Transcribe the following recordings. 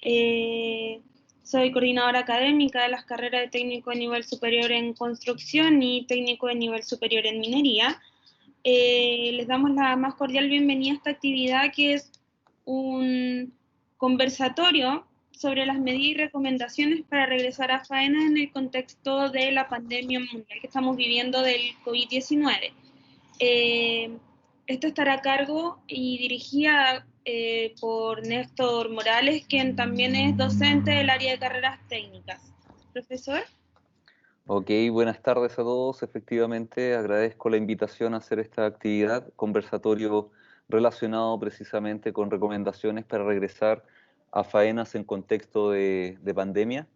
Eh, Soy coordinadora académica de las carreras de técnico de nivel superior en construcción y técnico de nivel superior en minería. Les damos la más cordial bienvenida a esta actividad que es un conversatorio sobre las medidas y recomendaciones para regresar a faena en el contexto de la pandemia mundial que estamos viviendo del COVID-19. Eh, Esto estará a cargo y dirigida por Néstor Morales, quien también es docente del área de carreras técnicas. Profesor. Ok, buenas tardes a todos. Efectivamente, agradezco la invitación a hacer esta actividad, conversatorio relacionado precisamente con recomendaciones para regresar a faenas en contexto de pandemia.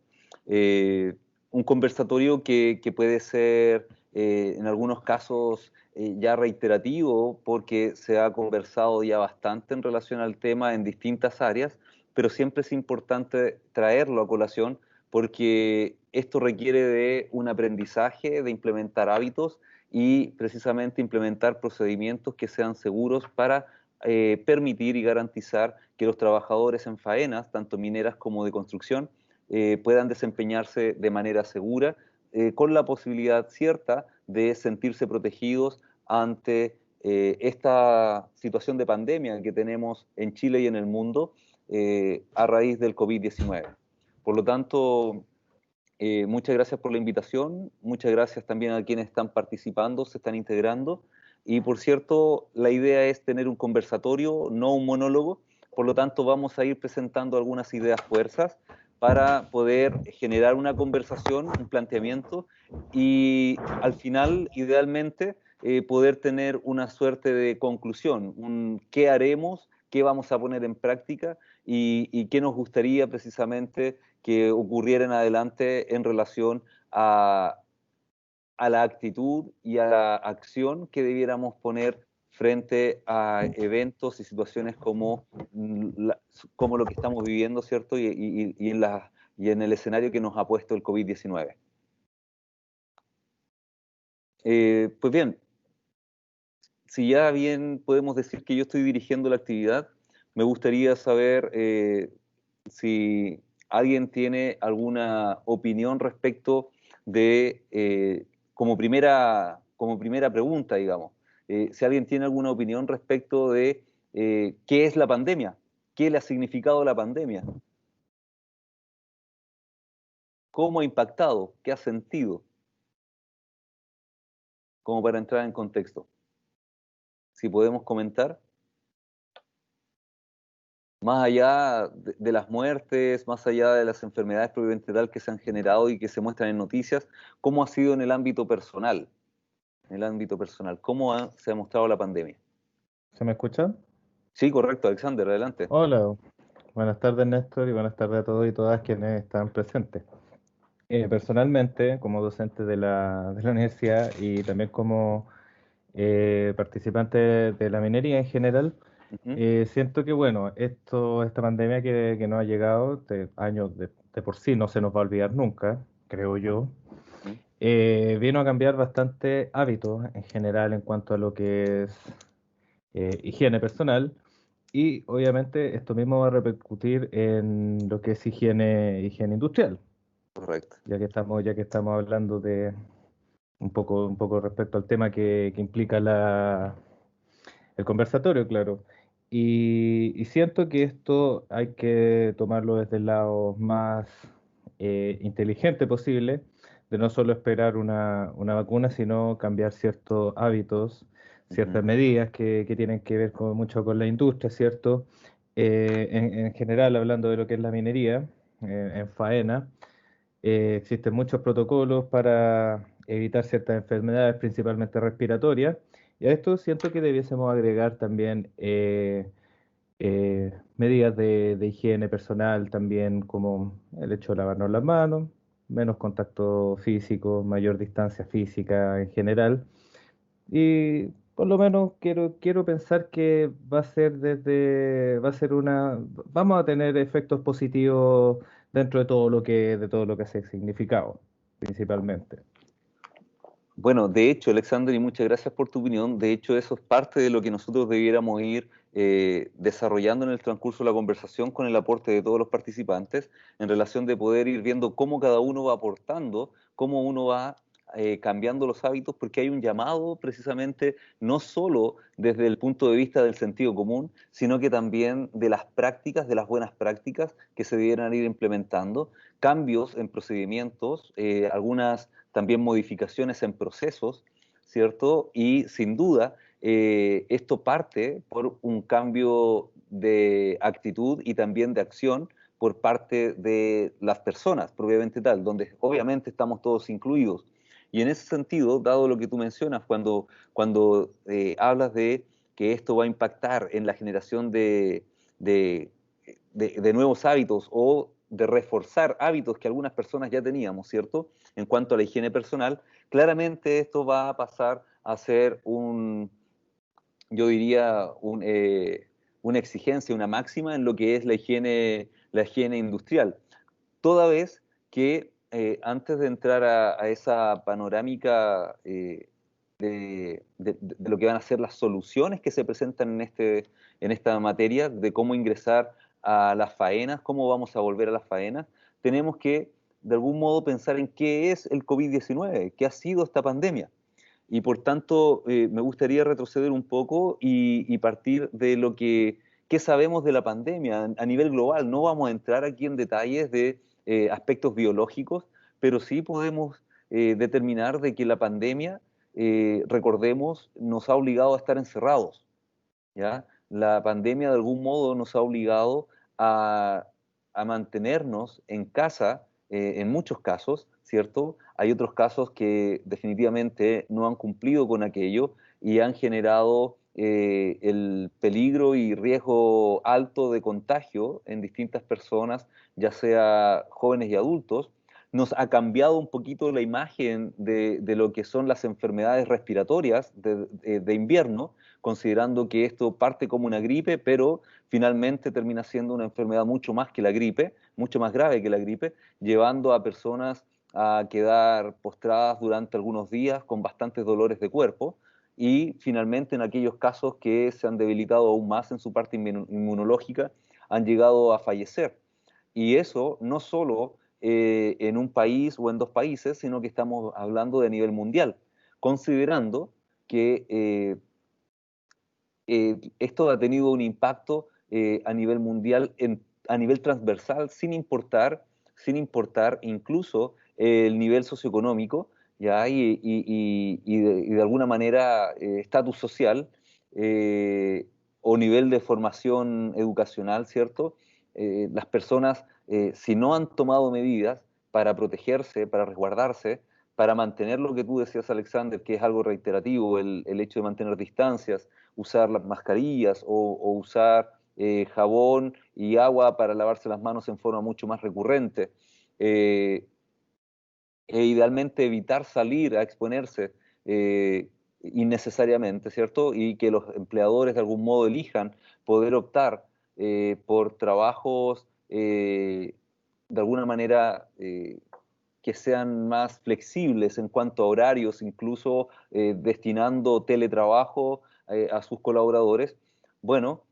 Eh, un conversatorio que puede ser en algunos casos ya reiterativo porque se ha conversado ya bastante en relación al tema en distintas áreas, pero siempre es importante traerlo a colación porque esto requiere de un aprendizaje, de implementar hábitos y precisamente implementar procedimientos que sean seguros para permitir y garantizar que los trabajadores en faenas, tanto mineras como de construcción, puedan desempeñarse de manera segura, con la posibilidad cierta de sentirse protegidos ante esta situación de pandemia que tenemos en Chile y en el mundo a raíz del COVID-19. Por lo tanto, muchas gracias por la invitación, muchas gracias también a quienes están participando, se están integrando. Y por cierto, la idea es tener un conversatorio, no un monólogo, por lo tanto vamos a ir presentando algunas ideas fuerzas para poder generar una conversación, un planteamiento y al final, idealmente, poder tener una suerte de conclusión, un qué haremos, qué vamos a poner en práctica y qué nos gustaría precisamente que ocurriera en adelante en relación a la actitud y a la acción que debiéramos poner frente a eventos y situaciones como lo que estamos viviendo, ¿cierto? Y en el escenario que nos ha puesto el COVID-19. Pues bien, si ya bien podemos decir que yo estoy dirigiendo la actividad, me gustaría saber si alguien tiene alguna opinión respecto de, como primera pregunta, digamos, si alguien tiene alguna opinión respecto de qué es la pandemia, qué le ha significado la pandemia, cómo ha impactado, qué ha sentido, como para entrar en contexto. Si podemos comentar. Más allá de las muertes, más allá de las enfermedades propiamente tal que se han generado y que se muestran en noticias, ¿cómo ha sido en el ámbito personal? En el ámbito personal, se ha mostrado la pandemia? ¿Se me escucha? Sí, correcto, Alexander, adelante. Hola, buenas tardes Néstor y buenas tardes a todos y todas quienes están presentes. Personalmente, como docente de la universidad y también como participante de la minería en general, Ujú, siento que bueno, esta pandemia que nos ha llegado, de años de por sí no se nos va a olvidar nunca, creo yo, ujú, vino a cambiar bastante hábitos en general en cuanto a lo que es higiene personal. Y obviamente esto mismo va a repercutir en lo que es higiene industrial, correcto. ya que estamos hablando de un poco respecto al tema que implica el conversatorio, claro. Y siento que esto hay que tomarlo desde el lado más inteligente posible, de no solo esperar una vacuna, sino cambiar ciertos hábitos, Ujú, ciertas medidas que tienen que ver mucho con la industria, ¿cierto? En general, hablando de lo que es la minería, en faena, existen muchos protocolos para evitar ciertas enfermedades, principalmente respiratorias, y a esto siento que debiésemos agregar también medidas de higiene personal, también como el hecho de lavarnos las manos, menos contacto físico, mayor distancia física en general, y por lo menos quiero pensar que vamos a tener efectos positivos dentro de todo lo que hace significado, principalmente. Bueno, de hecho, Alexander, y muchas gracias por tu opinión, de hecho eso es parte de lo que nosotros debiéramos ir desarrollando en el transcurso de la conversación con el aporte de todos los participantes, en relación de poder ir viendo cómo cada uno va aportando, cómo uno va cambiando los hábitos, porque hay un llamado precisamente no solo desde el punto de vista del sentido común, sino que también de las prácticas, de las buenas prácticas que se debieran ir implementando, cambios en procedimientos, algunas también modificaciones en procesos, ¿cierto? Y sin duda, esto parte por un cambio de actitud y también de acción por parte de las personas, propiamente tal, donde obviamente estamos todos incluidos. Y en ese sentido, dado lo que tú mencionas, cuando hablas de que esto va a impactar en la generación de, de nuevos hábitos o de reforzar hábitos que algunas personas ya teníamos, ¿cierto? En cuanto a la higiene personal, claramente esto va a pasar a ser yo diría, una exigencia, una máxima en lo que es la higiene industrial. Toda vez que antes de entrar a esa panorámica de lo que van a ser las soluciones que se presentan en esta materia, de cómo ingresar a las faenas, cómo vamos a volver a las faenas, tenemos que de algún modo pensar en qué es el COVID-19, qué ha sido esta pandemia. Y por tanto, me gustaría retroceder un poco y partir de lo qué sabemos de la pandemia a nivel global. No vamos a entrar aquí en detalles de aspectos biológicos, pero sí podemos determinar de que la pandemia, recordemos, nos ha obligado a estar encerrados, ¿ya? La pandemia de algún modo nos ha obligado a, a mantenernos en casa, en muchos casos, ¿cierto? Hay otros casos que definitivamente no han cumplido con aquello y han generado el peligro y riesgo alto de contagio en distintas personas, ya sea jóvenes y adultos. Nos ha cambiado un poquito la imagen de lo que son las enfermedades respiratorias de invierno, considerando que esto parte como una gripe, pero finalmente termina siendo una enfermedad mucho más que la gripe, mucho más grave que la gripe, llevando a personas a quedar postradas durante algunos días con bastantes dolores de cuerpo y finalmente en aquellos casos que se han debilitado aún más en su parte inmunológica, han llegado a fallecer. Y eso no solo en un país o en dos países, sino que estamos hablando de nivel mundial, considerando que esto ha tenido un impacto a nivel mundial, a nivel transversal, sin importar incluso el nivel socioeconómico, ¿ya? Y de alguna manera estatus social o nivel de formación educacional, ¿cierto? Las personas, si no han tomado medidas para protegerse, para resguardarse, para mantener lo que tú decías, Alexander, que es algo reiterativo, el hecho de mantener distancias, usar las mascarillas o usar jabón y agua para lavarse las manos en forma mucho más recurrente. Eh, e idealmente evitar salir a exponerse innecesariamente, ¿cierto? Y que los empleadores de algún modo elijan poder optar por trabajos de alguna manera que sean más flexibles en cuanto a horarios, incluso destinando teletrabajo a sus colaboradores, bueno,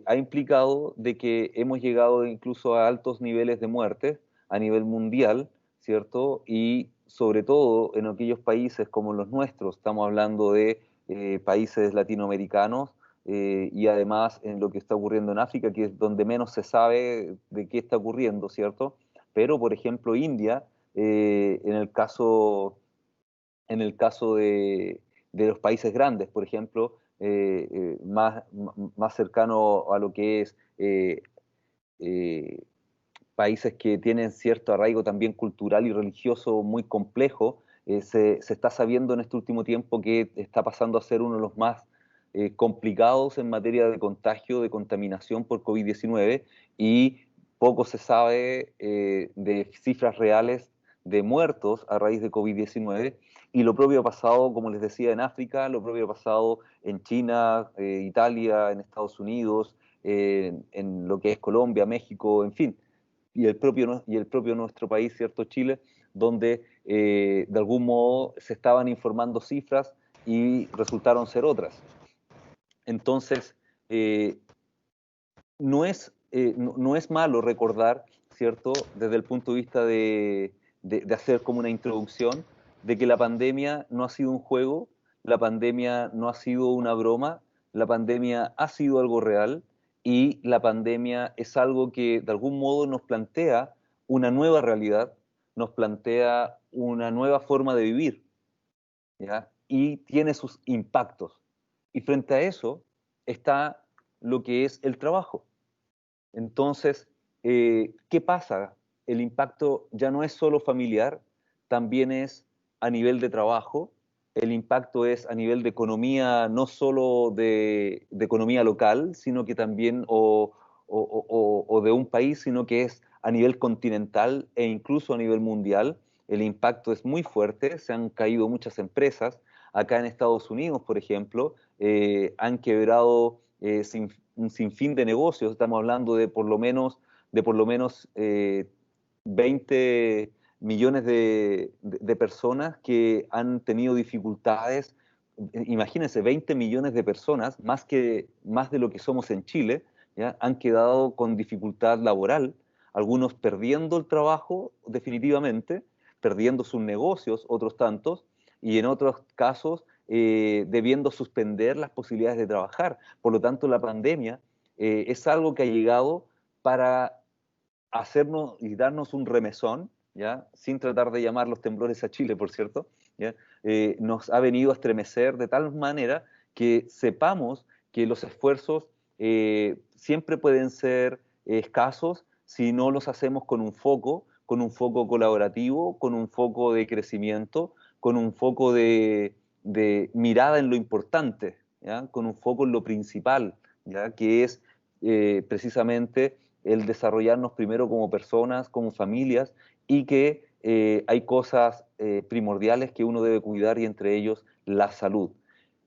ha implicado de que hemos llegado incluso a altos niveles de muerte a nivel mundial, ¿cierto? Y sobre todo en aquellos países como los nuestros, estamos hablando de países latinoamericanos, y además en lo que está ocurriendo en África, que es donde menos se sabe de qué está ocurriendo, ¿cierto? Pero, por ejemplo, India, en el caso de los países grandes, por ejemplo, más cercano a lo que es eh, países que tienen cierto arraigo también cultural y religioso muy complejo, se está sabiendo en este último tiempo que está pasando a ser uno de los más complicados en materia de contagio, de contaminación por COVID-19 y poco se sabe de cifras reales de muertos a raíz de COVID-19 y lo propio ha pasado, como les decía, en África, lo propio ha pasado en China, Italia, en Estados Unidos, en lo que es Colombia, México, en fin, y el propio nuestro país, ¿cierto? Chile, donde de algún modo se estaban informando cifras y resultaron ser otras. Entonces, eh, no es malo recordar, ¿cierto?, desde el punto de vista de hacer como una introducción, de que la pandemia no ha sido un juego, la pandemia no ha sido una broma, la pandemia ha sido algo real y la pandemia es algo que de algún modo nos plantea una nueva realidad, nos plantea una nueva forma de vivir, ¿ya? Y tiene sus impactos. Y frente a eso está lo que es el trabajo. Entonces, ¿qué pasa? El impacto ya no es solo familiar, también es a nivel de trabajo, el impacto es a nivel de economía, no solo de economía local, sino que también, o de un país, sino que es a nivel continental e incluso a nivel mundial. El impacto es muy fuerte, se han caído muchas empresas. Acá en Estados Unidos, por ejemplo, han quebrado un sinfín de negocios. Estamos hablando de por lo menos 20 millones de personas que han tenido dificultades. Imagínense, 20 millones de personas, más de lo que somos en Chile, ¿ya? Han quedado con dificultad laboral, algunos perdiendo el trabajo definitivamente, perdiendo sus negocios, otros tantos, y en otros casos debiendo suspender las posibilidades de trabajar. Por lo tanto, la pandemia es algo que ha llegado para hacernos y darnos un remesón, ¿ya? Sin tratar de llamar los temblores a Chile, por cierto, ¿ya? Nos ha venido a estremecer de tal manera que sepamos que los esfuerzos siempre pueden ser escasos si no los hacemos con un foco colaborativo, con un foco de crecimiento, con un foco de mirada en lo importante, ¿ya? Con un foco en lo principal, ¿ya? Que es precisamente el desarrollarnos primero como personas, como familias, y que hay cosas primordiales que uno debe cuidar y entre ellos la salud.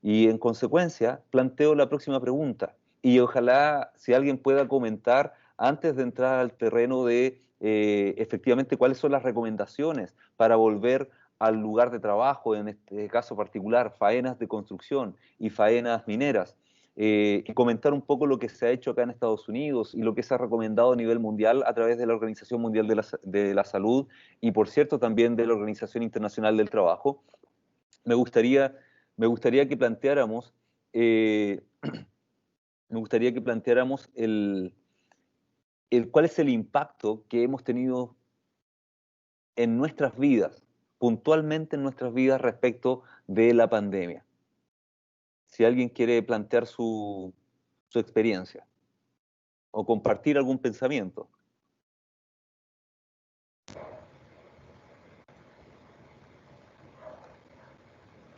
Y en consecuencia, planteo la próxima pregunta y ojalá si alguien pueda comentar antes de entrar al terreno de efectivamente cuáles son las recomendaciones para volver al lugar de trabajo, en este caso particular, faenas de construcción y faenas mineras, y comentar un poco lo que se ha hecho acá en Estados Unidos y lo que se ha recomendado a nivel mundial a través de la Organización Mundial de la Salud y, por cierto, también de la Organización Internacional del Trabajo. Me gustaría, me gustaría que planteáramos, eh, me gustaría que planteáramos cuál es el impacto que hemos tenido en nuestras vidas, puntualmente en nuestras vidas respecto de la pandemia. Si alguien quiere plantear su experiencia o compartir algún pensamiento.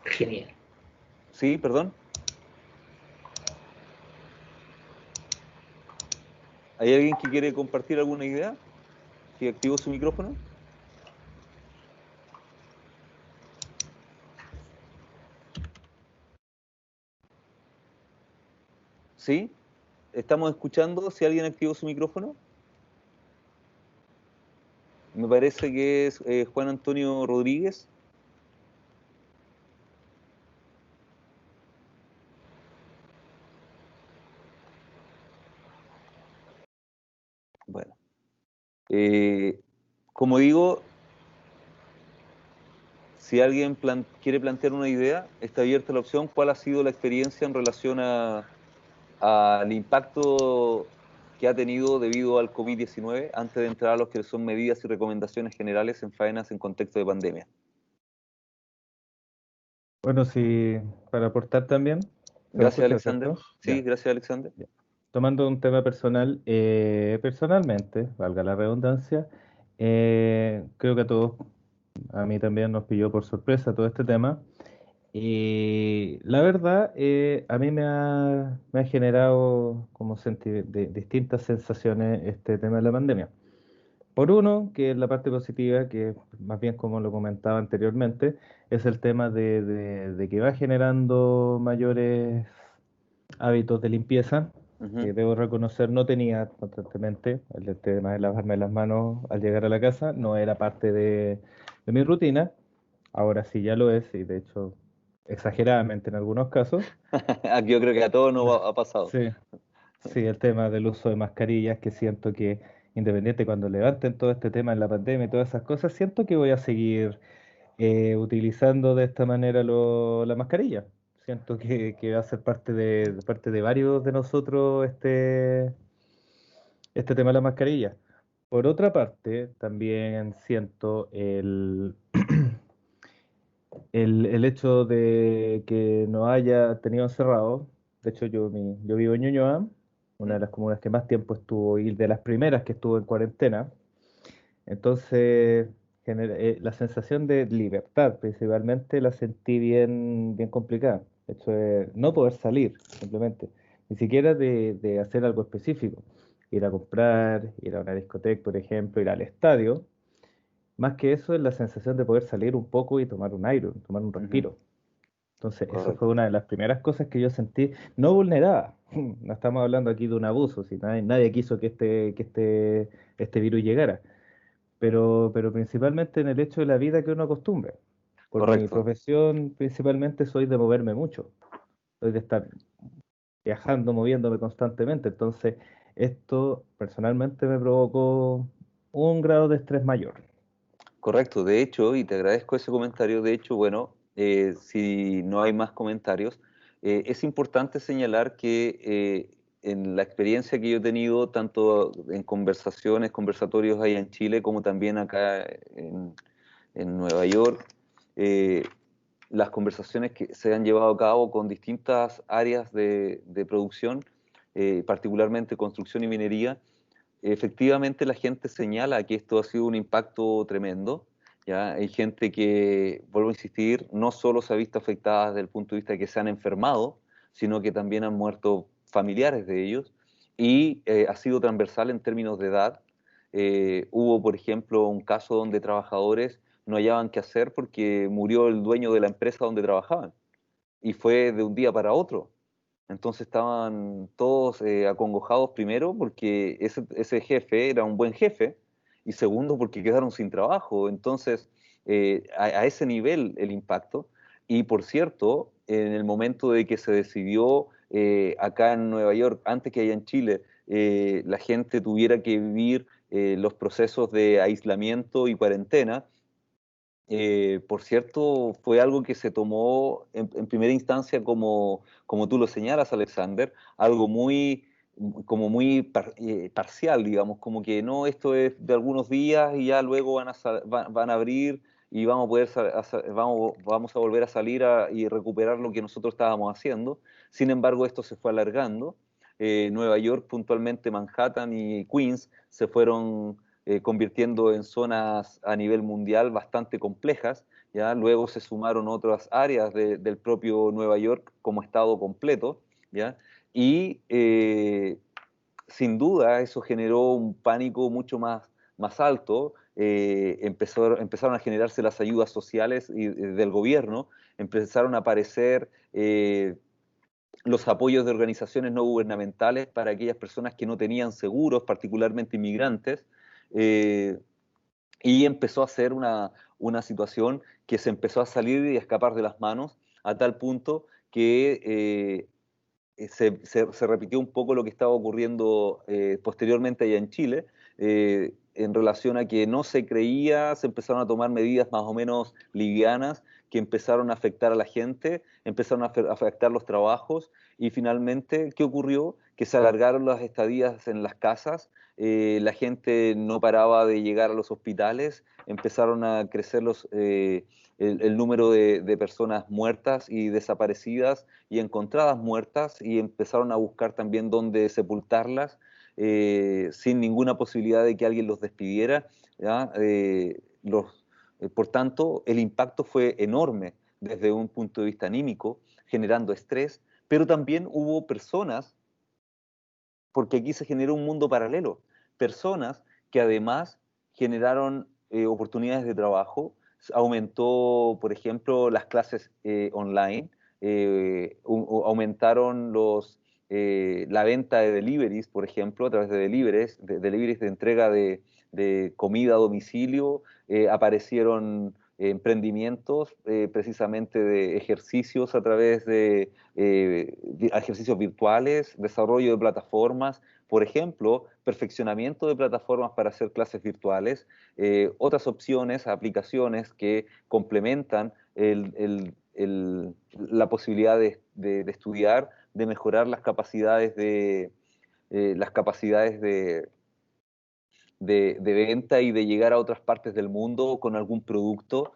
Genial. Sí, perdón. ¿Hay alguien que quiere compartir alguna idea? ¿Que activó su micrófono? ¿Sí? ¿Estamos escuchando si alguien activó su micrófono? Me parece que es Juan Antonio Rodríguez. Bueno, como digo, si alguien quiere plantear una idea, está abierta la opción. ¿Cuál ha sido la experiencia en relación al impacto que ha tenido debido al COVID-19 antes de entrar a lo que son medidas y recomendaciones generales en faenas en contexto de pandemia? Bueno, sí, para aportar también, ¿se me Gracias, escucha, Alexander. cierto? Sí, Ya, gracias, Alexander. ya. Tomando un tema personal, personalmente, valga la redundancia, creo que a todos, a mí también nos pilló por sorpresa todo este tema. Y la verdad, a mí me ha generado como distintas sensaciones este tema de la pandemia. Por uno, que es la parte positiva, que más bien como lo comentaba anteriormente, es el tema de que va generando mayores hábitos de limpieza, que Ujú. debo reconocer no tenía constantemente. El tema de lavarme las manos al llegar a la casa no era parte de mi rutina. Ahora sí ya lo es, y de hecho exageradamente en algunos casos. Aquí yo creo que a todos nos ha pasado. Sí, sí, el tema del uso de mascarillas, que siento que independiente cuando levanten todo este tema en la pandemia y todas esas cosas, siento que voy a seguir utilizando de esta manera la mascarilla. Siento que va a ser parte de varios de nosotros este tema de la mascarilla. Por otra parte, también siento el hecho de que nos haya tenido encerrados. De hecho, yo vivo en Ñuñoa, una de las comunas que más tiempo estuvo y de las primeras que estuvo en cuarentena. Entonces, la sensación de libertad principalmente la sentí bien complicada. De hecho, no poder salir, simplemente. Ni siquiera de hacer algo específico. Ir a comprar, ir a una discoteca, por ejemplo, ir al estadio. Más que eso es la sensación de poder salir un poco y tomar un aire, tomar un Ujú, respiro. Entonces, eso fue correcto. una de las primeras cosas que yo sentí, no vulnerada. No estamos hablando aquí de un abuso, si nadie quiso este virus llegara, pero principalmente en el hecho de la vida que uno acostumbra. Por mi Correcto. profesión, principalmente soy de moverme mucho, soy de estar viajando, moviéndome constantemente. Entonces, esto personalmente me provocó un grado de estrés mayor. Correcto, de hecho, y te agradezco ese comentario, de hecho, bueno, si no hay más comentarios, es importante señalar que en la experiencia que yo he tenido, tanto en conversaciones, conversatorios allá en Chile, como también acá en Nueva York, eh, las conversaciones que se han llevado a cabo con distintas áreas de producción, particularmente construcción y minería, efectivamente la gente señala que esto ha sido un impacto tremendo, ¿ya? Hay gente que, vuelvo a insistir, no solo se ha visto afectada desde el punto de vista de que se han enfermado, sino que también han muerto familiares de ellos, y ha sido transversal en términos de edad. Hubo, por ejemplo, un caso donde trabajadores no hallaban qué hacer porque murió el dueño de la empresa donde trabajaban, y fue de un día para otro. Entonces estaban todos acongojados, primero porque ese jefe era un buen jefe, y segundo porque quedaron sin trabajo. Entonces, a ese nivel el impacto. Y por cierto, en el momento de que se decidió acá en Nueva York, antes que allá en Chile, la gente tuviera que vivir los procesos de aislamiento y cuarentena, por cierto, fue algo que se tomó en primera instancia como tú lo señalas, Alexander, algo muy, como muy parcial, digamos, como que no, esto es de algunos días y ya luego van a abrir y vamos a poder vamos a volver a salir y recuperar lo que nosotros estábamos haciendo. Sin embargo, esto se fue alargando. Nueva York, puntualmente Manhattan y Queens, se fueron convirtiendo en zonas a nivel mundial bastante complejas, ¿ya? Luego se sumaron otras áreas del propio Nueva York como estado completo, ¿ya? Y sin duda eso generó un pánico mucho más alto. Empezaron a generarse las ayudas sociales del gobierno, empezaron a aparecer los apoyos de organizaciones no gubernamentales para aquellas personas que no tenían seguros, particularmente inmigrantes, eh, y empezó a ser una situación que se empezó a salir y a escapar de las manos a tal punto que se repitió un poco lo que estaba ocurriendo posteriormente allá en Chile, en relación a que no se creía, se empezaron a tomar medidas más o menos livianas que empezaron a afectar a la gente, empezaron a afectar los trabajos, y finalmente, ¿qué ocurrió? Que se alargaron las estadías en las casas, la gente no paraba de llegar a los hospitales, empezaron a crecer el número de personas muertas y desaparecidas y encontradas muertas, y empezaron a buscar también dónde sepultarlas, sin ninguna posibilidad de que alguien los despidiera, ¿ya? Por tanto, el impacto fue enorme desde un punto de vista anímico, generando estrés, pero también hubo personas, porque aquí se generó un mundo paralelo, personas que además generaron oportunidades de trabajo, aumentó, por ejemplo, las clases online, aumentaron la venta de deliveries, por ejemplo, a través de deliveries de entrega de comida a domicilio, aparecieron emprendimientos precisamente de ejercicios a través de ejercicios virtuales, desarrollo de plataformas, por ejemplo, perfeccionamiento de plataformas para hacer clases virtuales, otras opciones, aplicaciones que complementan la posibilidad de estudiar, de mejorar las capacidades de venta y de llegar a otras partes del mundo con algún producto,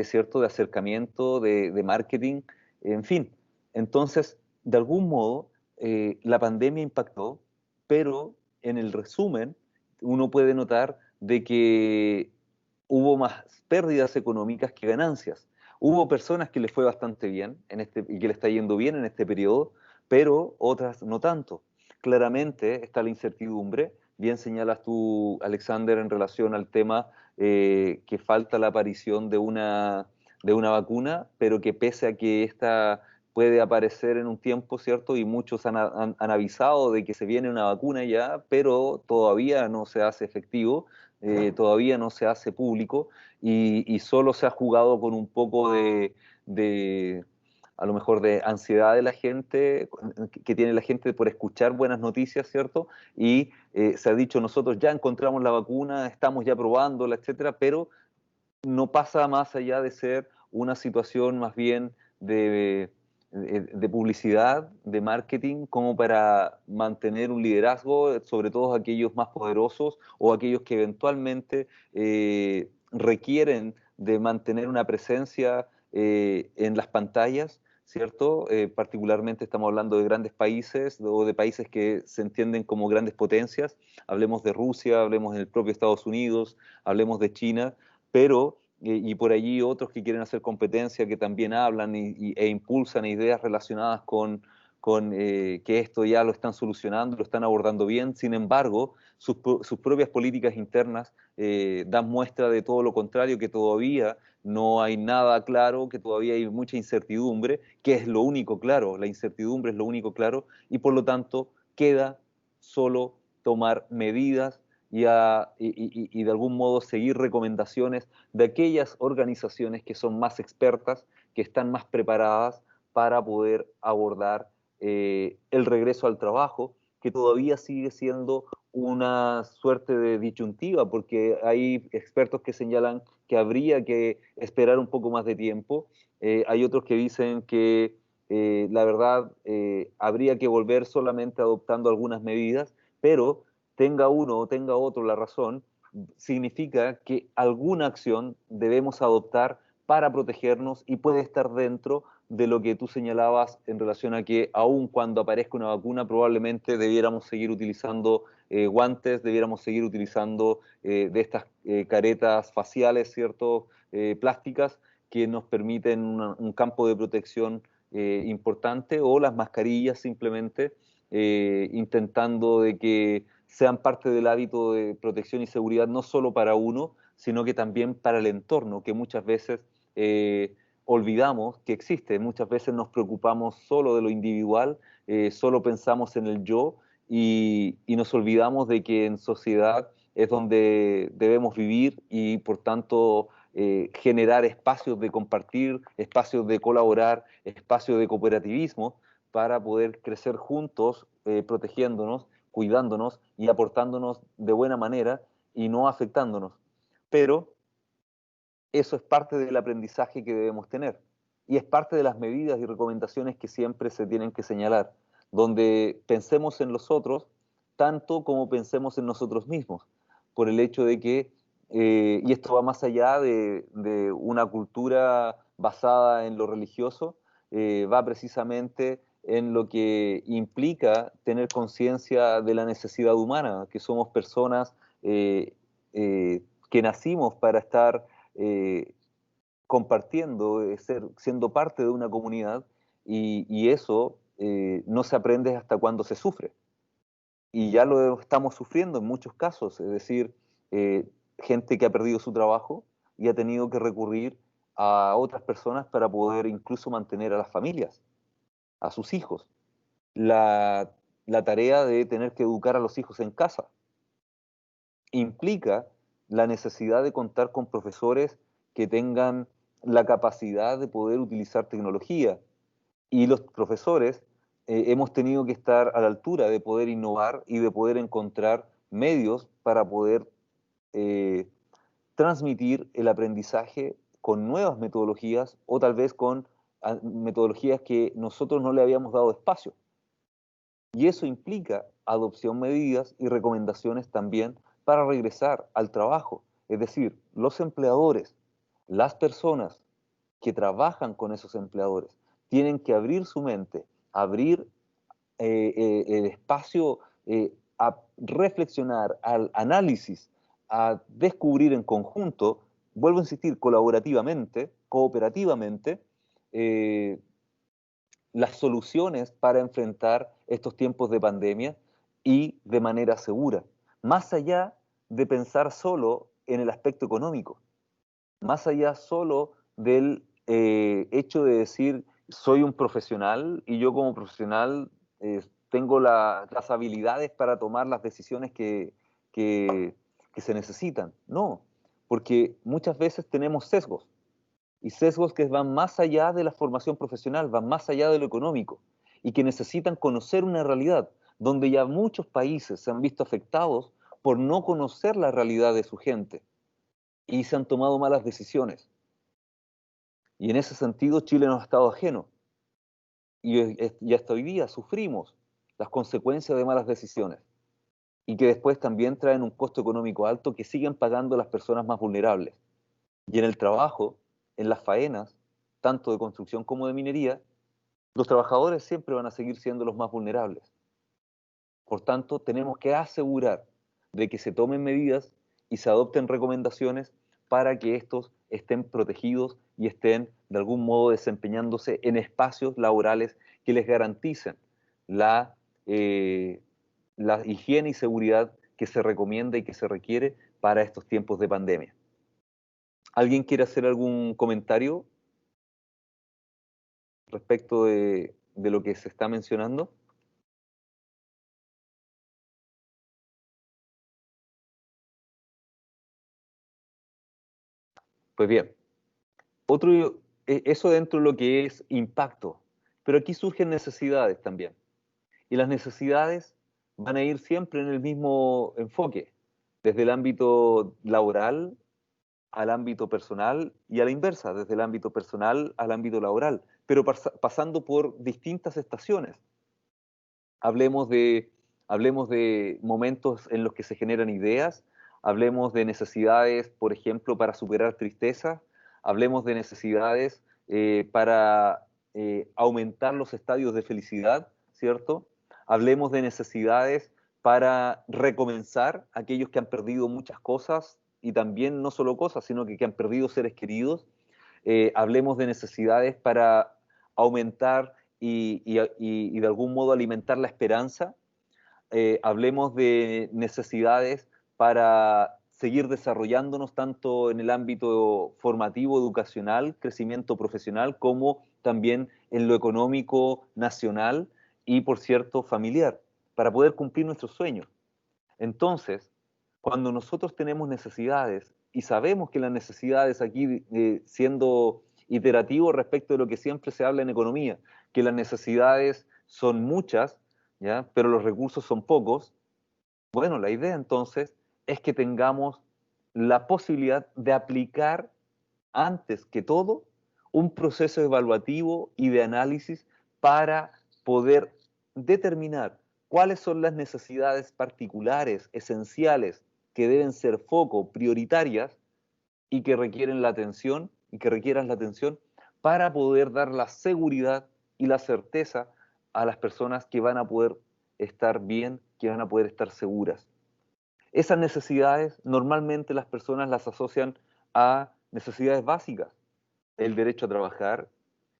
¿cierto? De acercamiento, de marketing, en fin. Entonces, de algún modo, la pandemia impactó, pero en el resumen uno puede notar de que hubo más pérdidas económicas que ganancias. Hubo personas que les fue bastante bien y que le está yendo bien en este periodo, pero otras no tanto. Claramente está la incertidumbre. Bien señalas tú, Alexander, en relación al tema que falta la aparición de una vacuna, pero que pese a que esta puede aparecer en un tiempo, ¿cierto? Y muchos han avisado de que se viene una vacuna ya, pero todavía no se hace efectivo, todavía no se hace público y solo se ha jugado con un poco de a lo mejor de ansiedad de la gente, que tiene la gente por escuchar buenas noticias, ¿cierto? Y se ha dicho, nosotros ya encontramos la vacuna, estamos ya probándola, etcétera, pero no pasa más allá de ser una situación más bien de publicidad, de marketing, como para mantener un liderazgo, sobre todo aquellos más poderosos o aquellos que eventualmente requieren de mantener una presencia en las pantallas, ¿cierto? Particularmente estamos hablando de grandes países o de países que se entienden como grandes potencias. Hablemos de Rusia, hablemos del propio Estados Unidos, hablemos de China, pero y por allí otros que quieren hacer competencia, que también hablan e impulsan ideas relacionadas con que esto ya lo están solucionando, lo están abordando bien. Sin embargo, sus propias políticas internas dan muestra de todo lo contrario, que todavía no hay nada claro, que todavía hay mucha incertidumbre, que es lo único claro, la incertidumbre es lo único claro, y por lo tanto queda solo tomar medidas y de algún modo seguir recomendaciones de aquellas organizaciones que son más expertas, que están más preparadas para poder abordar el regreso al trabajo, que todavía sigue siendo una suerte de disyuntiva, porque hay expertos que señalan que habría que esperar un poco más de tiempo, hay otros que dicen que la verdad habría que volver solamente adoptando algunas medidas, pero tenga uno o tenga otro la razón, significa que alguna acción debemos adoptar para protegernos y puede estar dentro de lo que tú señalabas en relación a que aun cuando aparezca una vacuna probablemente debiéramos seguir utilizando guantes, debiéramos seguir utilizando de estas caretas faciales, ¿cierto? Plásticas que nos permiten un campo de protección importante, o las mascarillas simplemente, intentando de que sean parte del hábito de protección y seguridad no solo para uno, sino que también para el entorno, que muchas veces olvidamos que existe. Muchas veces nos preocupamos solo de lo individual, solo pensamos en el yo y nos olvidamos de que en sociedad es donde debemos vivir y por tanto generar espacios de compartir, espacios de colaborar, espacios de cooperativismo para poder crecer juntos, protegiéndonos, cuidándonos y aportándonos de buena manera y no afectándonos. Pero eso es parte del aprendizaje que debemos tener y es parte de las medidas y recomendaciones que siempre se tienen que señalar, donde pensemos en los otros tanto como pensemos en nosotros mismos, por el hecho de que, y esto va más allá de una cultura basada en lo religioso, va precisamente en lo que implica tener conciencia de la necesidad humana, que somos personas que nacimos para estar eh, compartiendo, siendo parte de una comunidad, y eso no se aprende hasta cuando se sufre. Y ya lo estamos sufriendo en muchos casos, es decir, gente que ha perdido su trabajo y ha tenido que recurrir a otras personas para poder incluso mantener a las familias, a sus hijos. La, la tarea de tener que educar a los hijos en casa implica la necesidad de contar con profesores que tengan la capacidad de poder utilizar tecnología. Y los profesores hemos tenido que estar a la altura de poder innovar y de poder encontrar medios para poder transmitir el aprendizaje con nuevas metodologías o tal vez con metodologías que nosotros no le habíamos dado espacio. Y eso implica adopción de medidas y recomendaciones también para regresar al trabajo. Es decir, los empleadores, las personas que trabajan con esos empleadores, tienen que abrir su mente, abrir el espacio a reflexionar, al análisis, a descubrir en conjunto, vuelvo a insistir, colaborativamente, cooperativamente, eh, las soluciones para enfrentar estos tiempos de pandemia y de manera segura, más allá de pensar solo en el aspecto económico, más allá solo del hecho de decir soy un profesional y yo como profesional tengo las habilidades para tomar las decisiones que se necesitan. No, porque muchas veces tenemos sesgos y sesgos que van más allá de la formación profesional, van más allá de lo económico y que necesitan conocer una realidad donde ya muchos países se han visto afectados por no conocer la realidad de su gente y se han tomado malas decisiones. Y en ese sentido Chile no ha estado ajeno. Y hasta hoy día sufrimos las consecuencias de malas decisiones y que después también traen un costo económico alto que siguen pagando las personas más vulnerables. Y en el trabajo, en las faenas, tanto de construcción como de minería, los trabajadores siempre van a seguir siendo los más vulnerables. Por tanto, tenemos que asegurar de que se tomen medidas y se adopten recomendaciones para que estos estén protegidos y estén de algún modo desempeñándose en espacios laborales que les garanticen la higiene y seguridad que se recomienda y que se requiere para estos tiempos de pandemia. ¿Alguien quiere hacer algún comentario respecto de lo que se está mencionando? Pues bien, eso dentro de lo que es impacto, pero aquí surgen necesidades también. Y las necesidades van a ir siempre en el mismo enfoque, desde el ámbito laboral al ámbito personal y a la inversa, desde el ámbito personal al ámbito laboral, pero pasando por distintas estaciones. Hablemos hablemos de momentos en los que se generan ideas, hablemos de necesidades, por ejemplo, para superar tristeza, hablemos de necesidades para aumentar los estadios de felicidad, ¿cierto? Hablemos de necesidades para recomenzar a aquellos que han perdido muchas cosas y también no solo cosas, sino que han perdido seres queridos. Hablemos de necesidades para aumentar y de algún modo alimentar la esperanza. Hablemos de necesidades para seguir desarrollándonos tanto en el ámbito formativo, educacional, crecimiento profesional, como también en lo económico, nacional y, por cierto, familiar, para poder cumplir nuestros sueños. Entonces, cuando nosotros tenemos necesidades y sabemos que las necesidades aquí, siendo iterativo respecto de lo que siempre se habla en economía, que las necesidades son muchas, ¿ya? Pero los recursos son pocos, bueno, la idea entonces es que tengamos la posibilidad de aplicar antes que todo un proceso evaluativo y de análisis para poder determinar cuáles son las necesidades particulares, esenciales, que deben ser foco, prioritarias y que requieren la atención y que requieran la atención para poder dar la seguridad y la certeza a las personas que van a poder estar bien, que van a poder estar seguras. Esas necesidades normalmente las personas las asocian a necesidades básicas: el derecho a trabajar,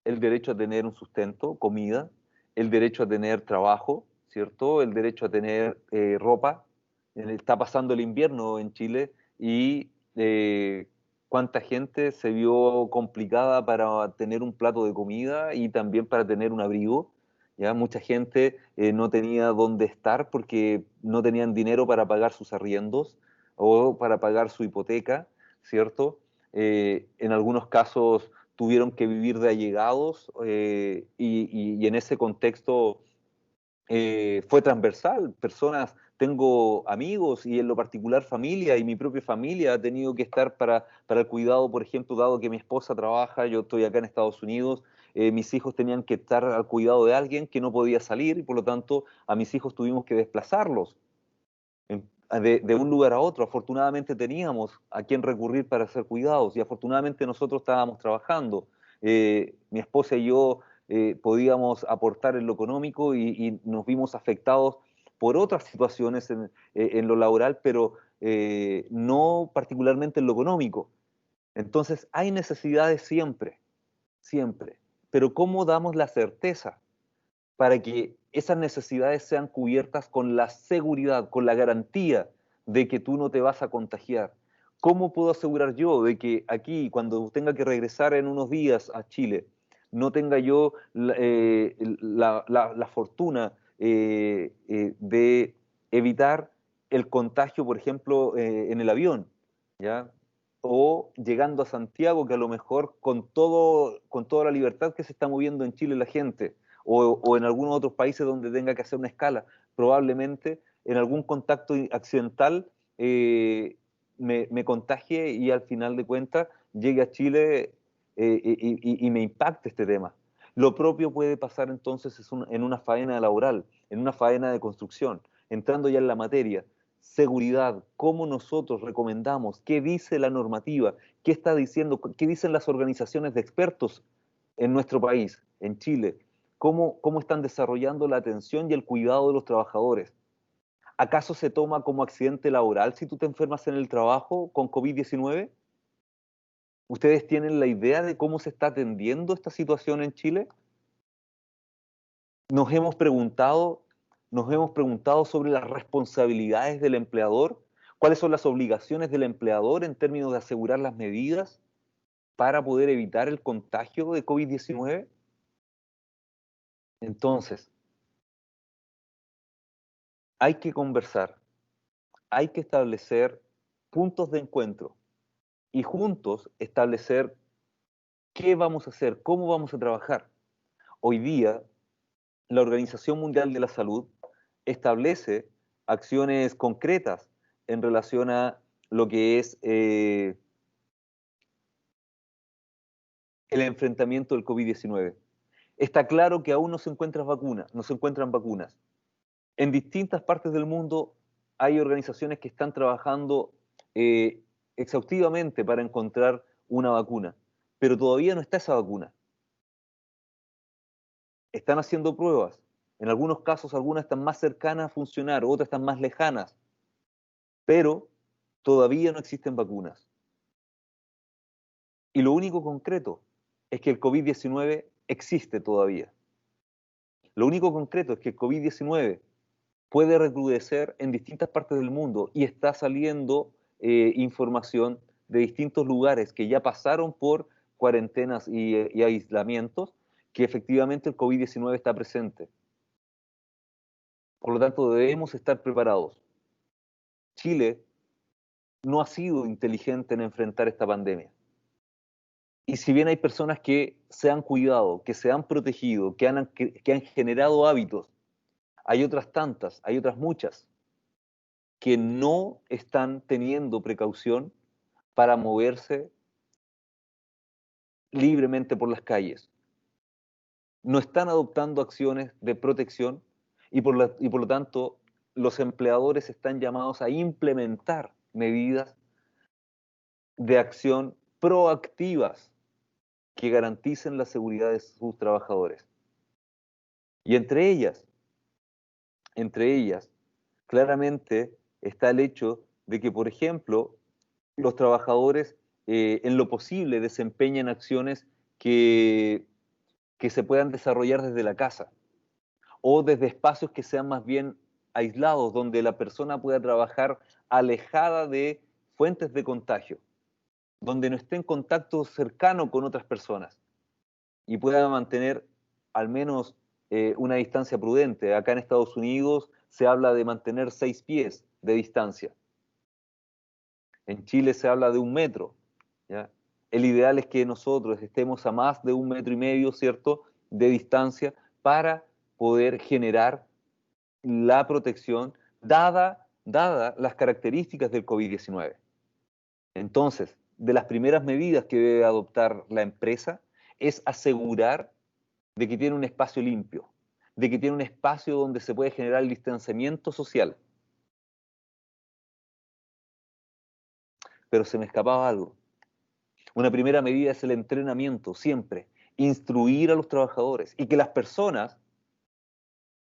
el derecho a tener un sustento, comida, el derecho a tener trabajo, ¿cierto? El derecho a tener ropa. Está pasando el invierno en Chile y cuánta gente se vio complicada para tener un plato de comida y también para tener un abrigo. ¿Ya? Mucha gente no tenía dónde estar porque no tenían dinero para pagar sus arriendos o para pagar su hipoteca, ¿cierto? en algunos casos tuvieron que vivir de allegados y en ese contexto fue transversal. Tengo amigos y en lo particular familia, y mi propia familia ha tenido que estar para el cuidado, por ejemplo, dado que mi esposa trabaja, yo estoy acá en Estados Unidos, mis hijos tenían que estar al cuidado de alguien que no podía salir y por lo tanto a mis hijos tuvimos que desplazarlos de un lugar a otro. Afortunadamente teníamos a quien recurrir para hacer cuidados y afortunadamente nosotros estábamos trabajando. Mi esposa y yo podíamos aportar en lo económico y nos vimos afectados por otras situaciones en lo laboral, pero no particularmente en lo económico. Entonces hay necesidades siempre, siempre. Pero ¿cómo damos la certeza para que esas necesidades sean cubiertas con la seguridad, con la garantía de que tú no te vas a contagiar? ¿Cómo puedo asegurar yo de que aquí, cuando tenga que regresar en unos días a Chile, no tenga yo la fortuna de evitar el contagio, por ejemplo, en el avión, ¿ya? O llegando a Santiago, que a lo mejor con toda la libertad que se está moviendo en Chile la gente, o en algunos otros países donde tenga que hacer una escala, probablemente en algún contacto accidental me contagie y al final de cuentas llegue a Chile y me impacte este tema. Lo propio puede pasar entonces en una faena laboral, en una faena de construcción, entrando ya en la materia. Seguridad, cómo nosotros recomendamos, qué dice la normativa, qué está diciendo, qué dicen las organizaciones de expertos en nuestro país, en Chile, cómo están desarrollando la atención y el cuidado de los trabajadores. ¿Acaso se toma como accidente laboral si tú te enfermas en el trabajo con COVID-19? ¿Ustedes tienen la idea de cómo se está atendiendo esta situación en Chile? Nos hemos preguntado sobre las responsabilidades del empleador, cuáles son las obligaciones del empleador en términos de asegurar las medidas para poder evitar el contagio de COVID-19. Entonces, hay que conversar, hay que establecer puntos de encuentro y juntos establecer qué vamos a hacer, cómo vamos a trabajar. Hoy día, la Organización Mundial de la Salud establece acciones concretas en relación a lo que es el enfrentamiento del COVID-19. Está claro que aún no se encuentran vacunas. En distintas partes del mundo hay organizaciones que están trabajando exhaustivamente para encontrar una vacuna, pero todavía no está esa vacuna. Están haciendo pruebas. En algunos casos, algunas están más cercanas a funcionar, otras están más lejanas, pero todavía no existen vacunas. Y lo único concreto es que el COVID-19 existe todavía. Lo único concreto es que el COVID-19 puede recrudecer en distintas partes del mundo y está saliendo información de distintos lugares que ya pasaron por cuarentenas y aislamientos, que efectivamente el COVID-19 está presente. Por lo tanto, debemos estar preparados. Chile no ha sido inteligente en enfrentar esta pandemia. Y si bien hay personas que se han cuidado, que se han protegido, que han generado hábitos, hay otras tantas, hay otras muchas, que no están teniendo precaución para moverse libremente por las calles. No están adoptando acciones de protección y por lo tanto los empleadores están llamados a implementar medidas de acción proactivas que garanticen la seguridad de sus trabajadores. Y entre ellas, claramente está el hecho de que, por ejemplo, los trabajadores en lo posible desempeñen acciones que se puedan desarrollar desde la casa o desde espacios que sean más bien aislados, donde la persona pueda trabajar alejada de fuentes de contagio, donde no esté en contacto cercano con otras personas y pueda mantener al menos una distancia prudente. Acá en Estados Unidos se habla de mantener 6 pies de distancia. En Chile se habla de 1 metro, ¿ya? El ideal es que nosotros estemos a más de 1,5 metros, ¿cierto?, de distancia para poder generar la protección dada las características del COVID-19. Entonces, de las primeras medidas que debe adoptar la empresa es asegurar de que tiene un espacio limpio, de que tiene un espacio donde se puede generar el distanciamiento social. Pero se me escapaba algo. Una primera medida es el entrenamiento, siempre. Instruir a los trabajadores y que las personas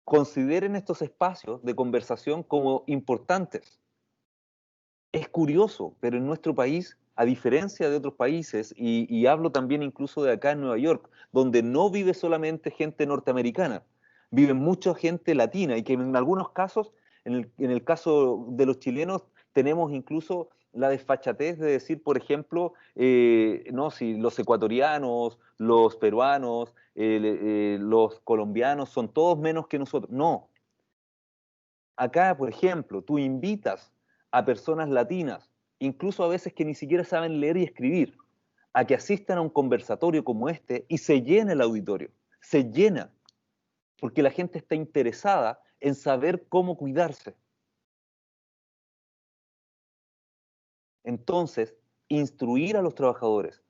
consideren estos espacios de conversación como importantes. Es curioso, pero en nuestro país, a diferencia de otros países, y hablo también incluso de acá en Nueva York, donde no vive solamente gente norteamericana, vive mucha gente latina y que en algunos casos, en el caso de los chilenos, tenemos incluso la desfachatez de decir, por ejemplo, no, si los ecuatorianos, los peruanos, los colombianos son todos menos que nosotros. No. Acá, por ejemplo, tú invitas a personas latinas, incluso a veces que ni siquiera saben leer y escribir, a que asistan a un conversatorio como este y se llena el auditorio, se llena, porque la gente está interesada en saber cómo cuidarse. Entonces, instruir a los trabajadores,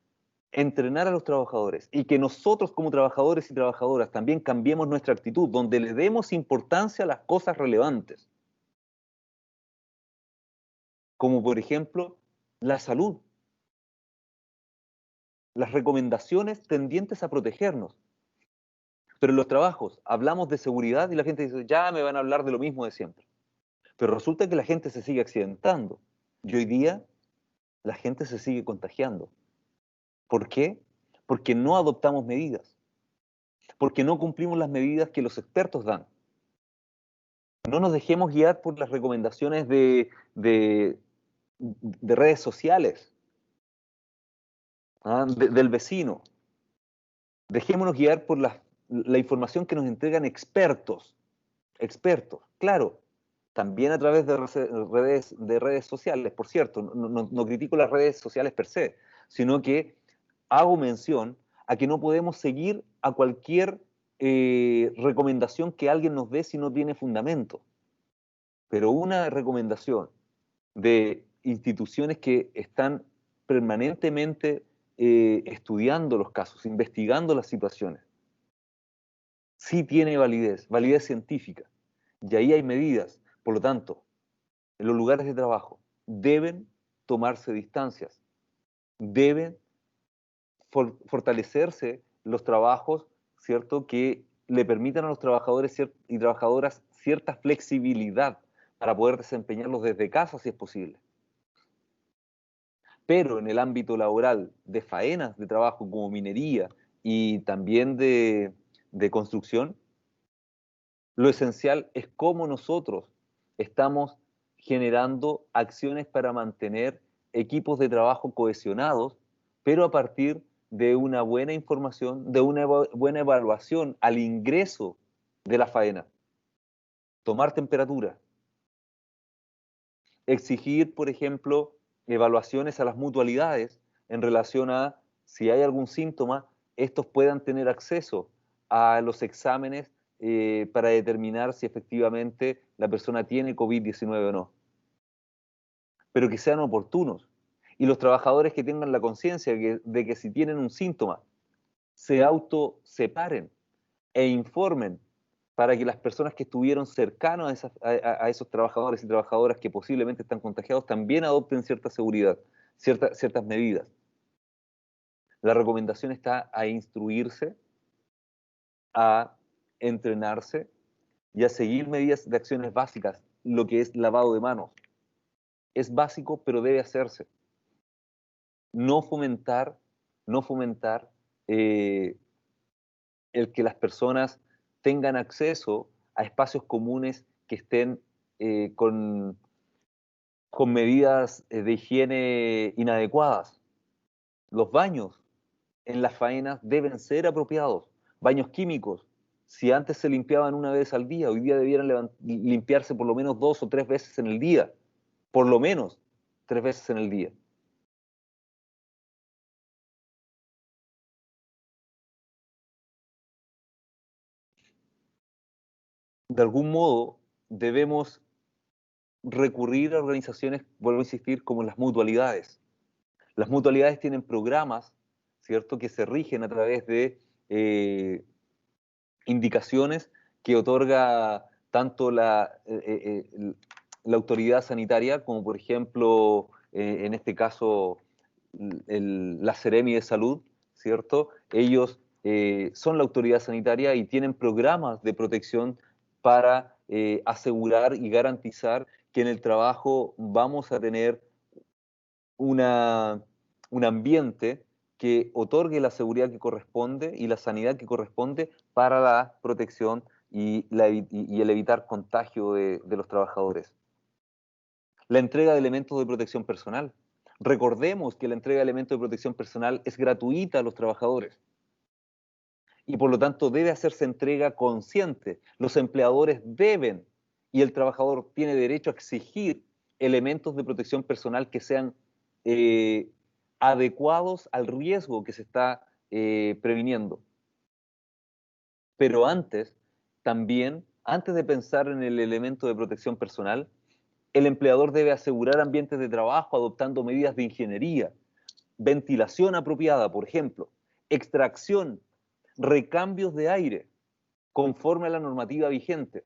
entrenar a los trabajadores y que nosotros como trabajadores y trabajadoras también cambiemos nuestra actitud, donde le demos importancia a las cosas relevantes, como por ejemplo la salud, las recomendaciones tendientes a protegernos. Pero en los trabajos hablamos de seguridad y la gente dice, ya me van a hablar de lo mismo de siempre. Pero resulta que la gente se sigue accidentando. Y hoy día la gente se sigue contagiando. ¿Por qué? Porque no adoptamos medidas. Porque no cumplimos las medidas que los expertos dan. No nos dejemos guiar por las recomendaciones de redes sociales, ¿ah? Del vecino. Dejémonos guiar por la información que nos entregan expertos. Expertos, claro, también a través de redes sociales, por cierto, no critico las redes sociales per se, sino que hago mención a que no podemos seguir a cualquier recomendación que alguien nos dé si no tiene fundamento. Pero una recomendación de instituciones que están permanentemente estudiando los casos, investigando las situaciones, sí tiene validez, validez científica. Y ahí hay medidas. Por lo tanto, en los lugares de trabajo deben tomarse distancias, deben fortalecerse los trabajos, ¿cierto?, que le permitan a los trabajadores y trabajadoras cierta flexibilidad para poder desempeñarlos desde casa si es posible. Pero en el ámbito laboral de faenas de trabajo como minería y también de construcción, lo esencial es cómo nosotros estamos generando acciones para mantener equipos de trabajo cohesionados, pero a partir de una buena información, de una buena evaluación al ingreso de la faena. Tomar temperatura. Exigir, por ejemplo, evaluaciones a las mutualidades en relación a si hay algún síntoma, estos puedan tener acceso a los exámenes para determinar si efectivamente la persona tiene COVID-19 o no. Pero que sean oportunos. Y los trabajadores que tengan la conciencia de que si tienen un síntoma, se autoseparen e informen para que las personas que estuvieron cercanos a esos trabajadores y trabajadoras que posiblemente están contagiados también adopten cierta seguridad, ciertas medidas. La recomendación está a instruirse, a entrenarse y a seguir medidas de acciones básicas, lo que es lavado de manos. Es básico, pero debe hacerse. No fomentar, no fomentar el que las personas tengan acceso a espacios comunes que estén con medidas de higiene inadecuadas. Los baños en las faenas deben ser apropiados. Baños químicos, si antes se limpiaban una vez al día, hoy día debieran limpiarse por lo menos 2 o 3 veces en el día. Por lo menos 3 veces en el día. de algún modo debemos recurrir a organizaciones, vuelvo a insistir, como las mutualidades. Las mutualidades tienen programas, ¿cierto?, que se rigen a través de indicaciones que otorga tanto la autoridad sanitaria como, por ejemplo, en este caso, la Seremi de Salud, ¿cierto? Ellos son la autoridad sanitaria y tienen programas de protección para asegurar y garantizar que en el trabajo vamos a tener un ambiente que otorgue la seguridad que corresponde y la sanidad que corresponde para la protección y el evitar contagio de los trabajadores. La entrega de elementos de protección personal. Recordemos que la entrega de elementos de protección personal es gratuita a los trabajadores y por lo tanto debe hacerse entrega consciente. Los empleadores deben y el trabajador tiene derecho a exigir elementos de protección personal que sean adecuados al riesgo que se está previniendo. Pero antes, también, antes de pensar en el elemento de protección personal, el empleador debe asegurar ambientes de trabajo adoptando medidas de ingeniería, ventilación apropiada, por ejemplo, extracción, recambios de aire, conforme a la normativa vigente.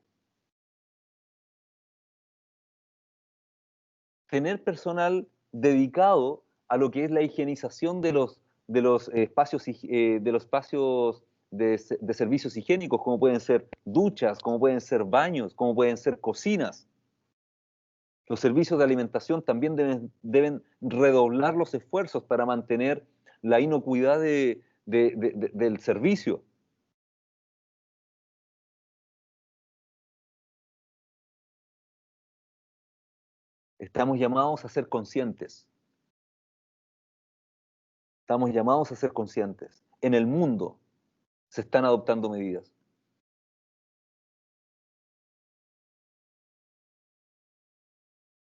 Tener personal dedicado a lo que es la higienización de los espacios de servicios higiénicos, como pueden ser duchas, como pueden ser baños, como pueden ser cocinas. Los servicios de alimentación también deben redoblar los esfuerzos para mantener la inocuidad del servicio. Estamos llamados a ser conscientes. Estamos llamados a ser conscientes. En el mundo se están adoptando medidas.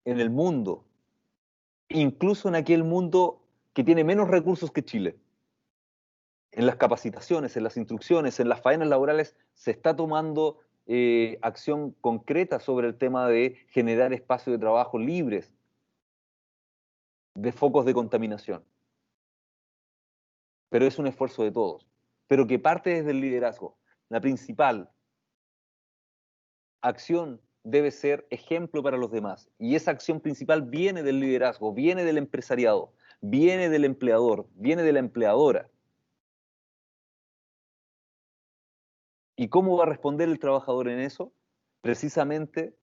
En el mundo, incluso en aquel mundo que tiene menos recursos que Chile. En las capacitaciones, en las instrucciones, en las faenas laborales, se está tomando acción concreta sobre el tema de generar espacios de trabajo libres de focos de contaminación. Pero es un esfuerzo de todos, pero que parte desde el liderazgo. La principal acción debe ser ejemplo para los demás, y esa acción principal viene del liderazgo, viene del empresariado, viene del empleador, viene de la empleadora. ¿Y cómo va a responder el trabajador en eso? Precisamente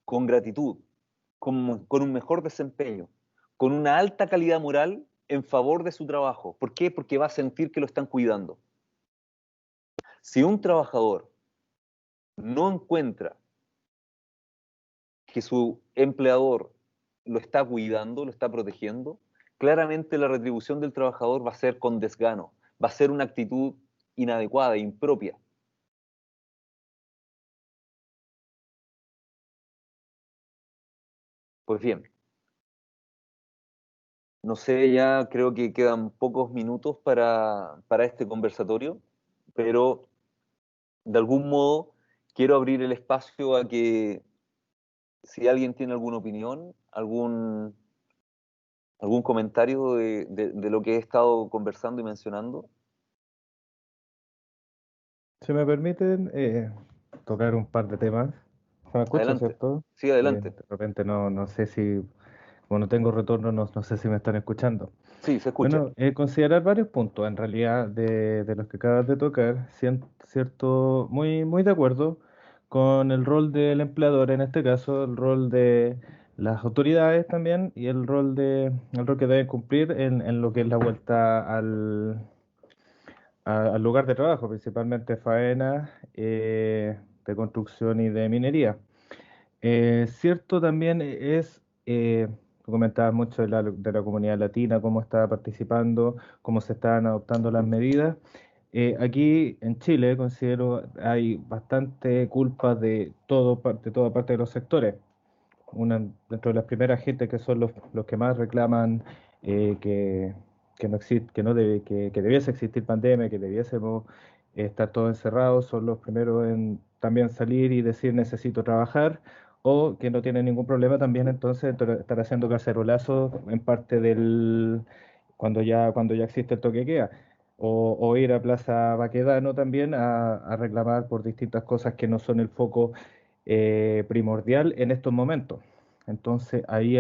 con gratitud, con un mejor desempeño, con una alta calidad moral en favor de su trabajo. ¿Por qué? Porque va a sentir que lo están cuidando. Si un trabajador no encuentra que su empleador lo está cuidando, lo está protegiendo, claramente la retribución del trabajador va a ser con desgano, va a ser una actitud inadecuada, impropia. Pues bien, no sé, ya creo que quedan pocos minutos para este conversatorio, pero de algún modo quiero abrir el espacio a que si alguien tiene alguna opinión, algún comentario de lo que he estado conversando y mencionando. Si me permiten tocar un par de temas. ¿Se me escucha, Adelante. cierto? Sí, adelante. De repente no sé si, como no tengo retorno, no sé si me están escuchando. Sí, se escucha. Bueno, considerar varios puntos en realidad de los que acabas de tocar, cierto, muy de acuerdo con el rol del empleador, en este caso, el rol de las autoridades también y el rol que deben cumplir en lo que es la vuelta al lugar de trabajo, principalmente faena, de construcción y de minería. Cierto también tú comentabas mucho de la comunidad latina, cómo está participando, cómo se están adoptando las medidas. Aquí en Chile considero hay bastante culpa de toda parte de los sectores. Dentro de las primeras gente que son los que más reclaman que no existe, que no debe, que debiese existir pandemia, que debiésemos estar todos encerrados, son los primeros en también salir y decir necesito trabajar, o que no tiene ningún problema también entonces estar haciendo cacerolazos en parte cuando ya existe el toque de queda. O ir a Plaza Baquedano también a reclamar por distintas cosas que no son el foco primordial en estos momentos. Entonces, ahí,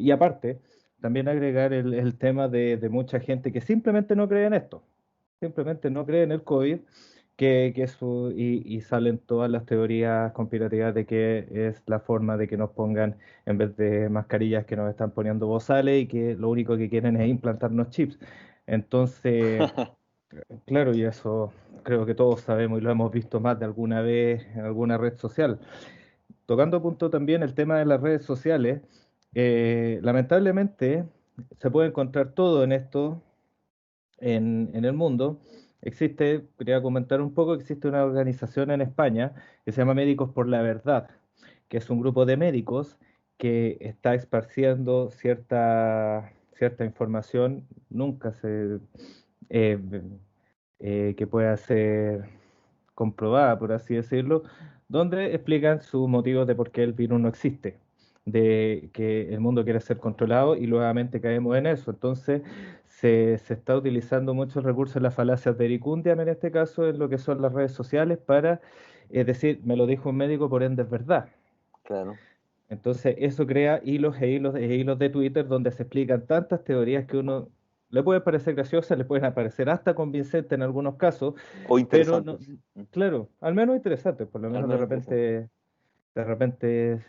y aparte, también agregar el tema de mucha gente que simplemente no cree en esto, simplemente no cree en el COVID, y salen todas las teorías conspirativas de que es la forma de que nos pongan, en vez de mascarillas, que nos están poniendo bozales y que lo único que quieren es implantarnos chips. Entonces, claro, y eso creo que todos sabemos y lo hemos visto más de alguna vez en alguna red social. Tocando punto también el tema de las redes sociales, lamentablemente se puede encontrar todo en esto en el mundo. Quería comentar un poco, existe una organización en España que se llama Médicos por la Verdad, que es un grupo de médicos que está esparciendo cierta información, nunca se, eh, que pueda ser comprobada, por así decirlo, donde explican sus motivos de por qué el virus no existe, de que el mundo quiere ser controlado y nuevamente caemos en eso. Entonces, se está utilizando mucho el recurso de las falacias de Ericundiam, en este caso, en lo que son las redes sociales, para decir, me lo dijo un médico, por ende es verdad. Claro. Entonces, eso crea hilos e hilos de Twitter donde se explican tantas teorías que uno le puede parecer graciosa, le pueden parecer hasta convincente en algunos casos, O pero no, interesantes. claro, al menos interesante, por lo Al menos menos interesante. de repente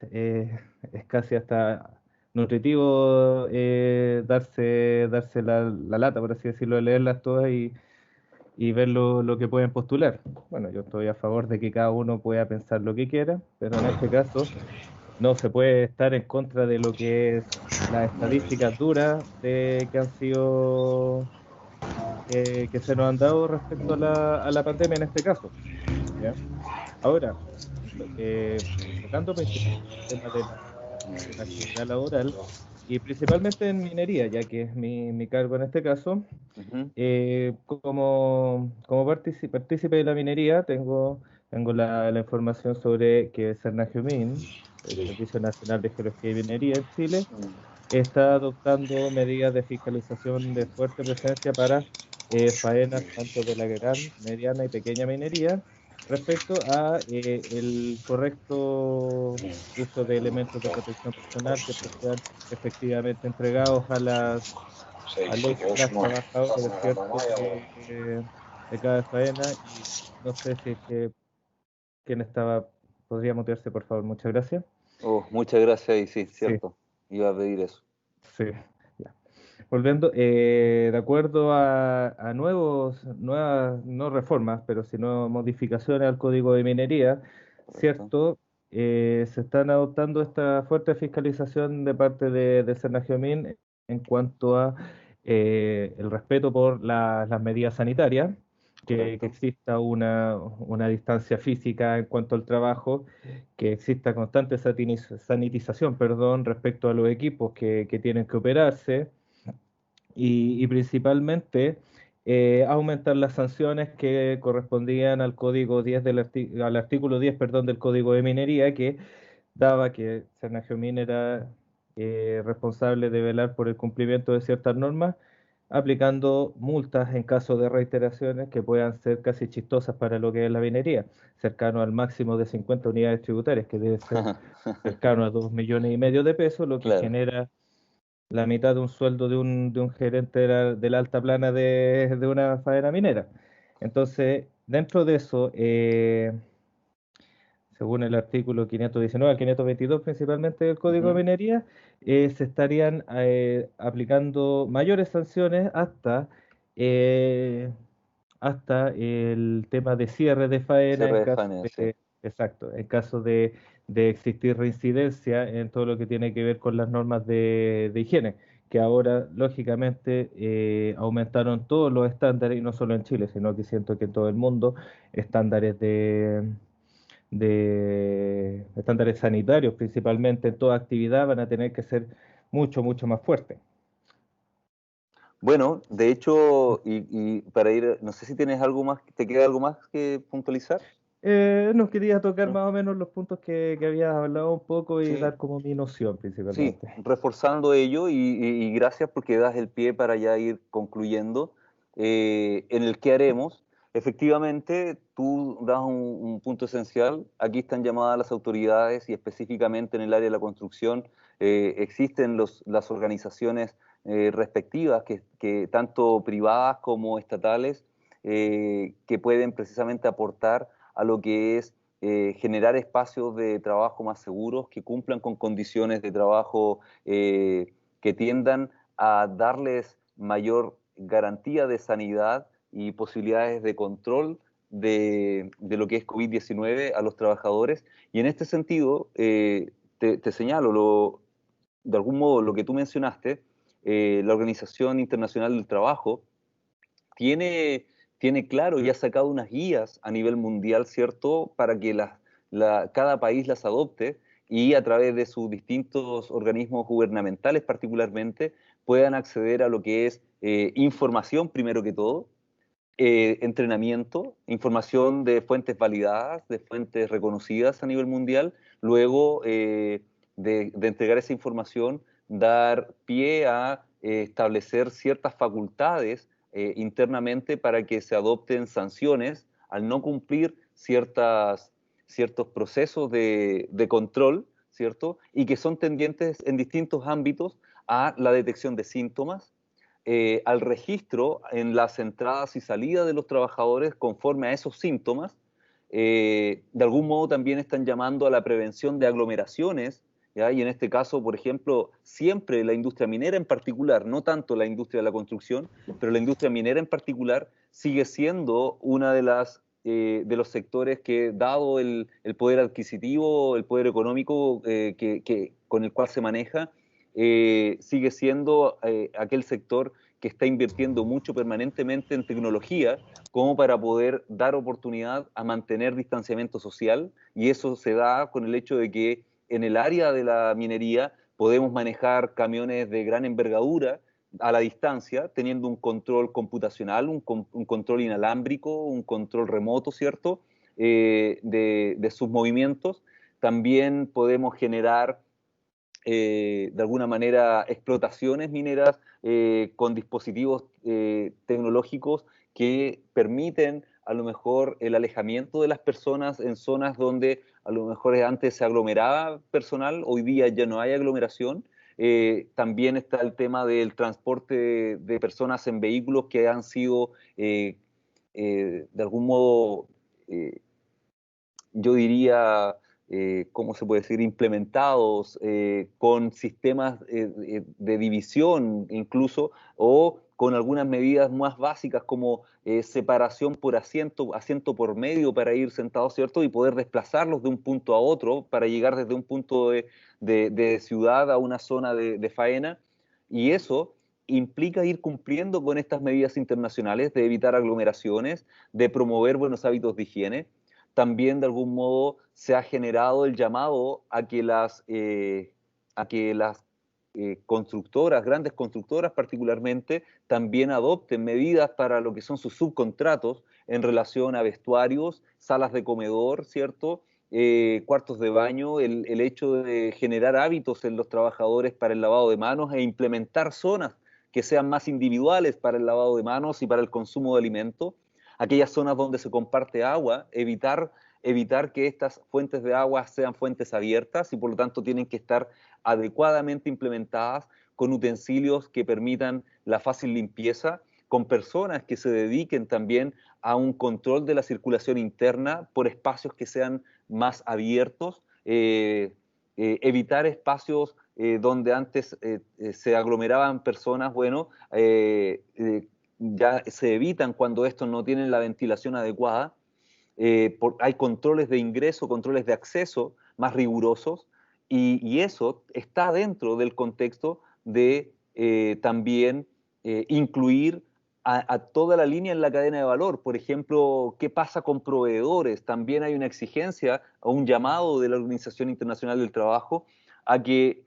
es casi hasta nutritivo darse la lata, por así decirlo, de leerlas todas y ver lo que pueden postular. Bueno, yo estoy a favor de que cada uno pueda pensar lo que quiera, pero en este caso no se puede estar en contra de lo que es las estadísticas duras que han sido, que se nos han dado respecto a la pandemia en este caso. ¿Ya? Ahora, tocando principalmente el tema de la actividad laboral y principalmente en minería, ya que es mi cargo en este caso, Ujú. como partícipe de la minería, tengo la información sobre que Cernagiumín, el Servicio Nacional de Geología y Minería en Chile, está adoptando medidas de fiscalización de fuerte presencia para faenas tanto de la gran, mediana y pequeña minería respecto a el correcto uso de elementos de protección personal que sean efectivamente entregados a las trabajadoras, ¿cierto? De cada faena. Y no sé si es que quien podría mutearse, por favor, muchas gracias. Oh, muchas gracias, y sí, Sí, cierto. Iba a pedir eso. sí, ya. Volviendo, de acuerdo a nuevas, no reformas, pero sino modificaciones al Código de Minería, Correcto. ¿cierto? Se están adoptando esta fuerte fiscalización de parte de Senagiomín en cuanto a el respeto por las medidas sanitarias, que Correcto. exista una distancia física en cuanto al trabajo, que exista constante sanitización, perdón, respecto a los equipos que tienen que operarse y principalmente aumentar las sanciones que correspondían al código 10 al artículo 10, perdón, del Código de Minería, que daba que Cernagiomín era responsable de velar por el cumplimiento de ciertas normas, aplicando multas en caso de reiteraciones que puedan ser casi chistosas para lo que es la minería, cercano al máximo de 50 unidades tributarias, que debe ser cercano a 2,5 millones de pesos, lo que Claro. genera la mitad de un sueldo de un gerente de la alta plana de una faena minera. Entonces, dentro de eso, según el artículo 519 al 522 principalmente del Código de Ujú. Minería, se estarían aplicando mayores sanciones eh, hasta el tema de cierre de faena Cierre en de caso faena, sí. exacto, en caso de existir reincidencia en todo lo que tiene que ver con las normas de higiene, que ahora lógicamente aumentaron todos los estándares, y no solo en Chile, sino que siento que en todo el mundo, estándares estándares sanitarios principalmente en toda actividad van a tener que ser mucho, mucho más fuertes. Bueno, de hecho, y para ir, no sé si tienes algo más, ¿te queda algo más que puntualizar? Nos quería tocar ¿no? más o menos los puntos que habías hablado un poco y Sí, dar como mi noción sí, principalmente. reforzando ello y gracias porque das el pie para ya ir concluyendo. En el que haremos, efectivamente, tú das un punto esencial. Aquí están llamadas las autoridades y específicamente en el área de la construcción existen las organizaciones respectivas, tanto privadas como estatales, que pueden precisamente aportar a lo que es generar espacios de trabajo más seguros, que cumplan con condiciones de trabajo que tiendan a darles mayor garantía de sanidad y posibilidades de control de lo que es COVID-19 a los trabajadores. Y en este sentido, te señalo, de algún modo, lo que tú mencionaste, la Organización Internacional del Trabajo tiene, tiene claro y ha sacado unas guías a nivel mundial, ¿cierto?, para que cada país las adopte y a través de sus distintos organismos gubernamentales particularmente puedan acceder a lo que es información primero que todo, entrenamiento, información de fuentes validadas, de fuentes reconocidas a nivel mundial, luego de entregar esa información, dar pie a establecer ciertas facultades internamente para que se adopten sanciones al no cumplir ciertos procesos de control, ¿cierto? Y que son tendientes en distintos ámbitos a la detección de síntomas, al registro en las entradas y salidas de los trabajadores conforme a esos síntomas. De algún modo también están llamando a la prevención de aglomeraciones, ¿ya? Y en este caso, por ejemplo, siempre la industria minera en particular, no tanto la industria de la construcción, pero la industria minera en particular sigue siendo una de los sectores que, dado el poder adquisitivo, el poder económico con el cual se maneja, sigue siendo aquel sector que está invirtiendo mucho permanentemente en tecnología como para poder dar oportunidad a mantener distanciamiento social, y eso se da con el hecho de que en el área de la minería podemos manejar camiones de gran envergadura a la distancia, teniendo un control computacional, un control inalámbrico, un control remoto, ¿cierto?, de sus movimientos. También podemos generar de alguna manera explotaciones mineras con dispositivos tecnológicos que permiten a lo mejor el alejamiento de las personas en zonas donde a lo mejor antes se aglomeraba personal, hoy día ya no hay aglomeración. También está el tema del transporte de personas en vehículos que han sido de algún modo eh, yo diría, ¿cómo se puede decir?, implementados con sistemas de división incluso, o con algunas medidas más básicas como separación por asiento, asiento por medio para ir sentados, ¿cierto? Y poder desplazarlos de un punto a otro para llegar desde un punto de ciudad a una zona de faena. Y eso implica ir cumpliendo con estas medidas internacionales de evitar aglomeraciones, de promover buenos hábitos de higiene. También de algún modo se ha generado el llamado a que las constructoras, grandes constructoras particularmente, también adopten medidas para lo que son sus subcontratos en relación a vestuarios, salas de comedor, ¿cierto? Cuartos de baño, el hecho de generar hábitos en los trabajadores para el lavado de manos e implementar zonas que sean más individuales para el lavado de manos y para el consumo de alimentos, aquellas zonas donde se comparte agua, evitar que estas fuentes de agua sean fuentes abiertas y por lo tanto tienen que estar adecuadamente implementadas con utensilios que permitan la fácil limpieza, con personas que se dediquen también a un control de la circulación interna por espacios que sean más abiertos, evitar espacios donde antes se aglomeraban personas, bueno, ya se evitan cuando estos no tienen la ventilación adecuada. Hay controles de ingreso, controles de acceso más rigurosos, y eso está dentro del contexto de también incluir a toda la línea en la cadena de valor. Por ejemplo, ¿qué pasa con proveedores? También hay una exigencia o un llamado de la Organización Internacional del Trabajo a que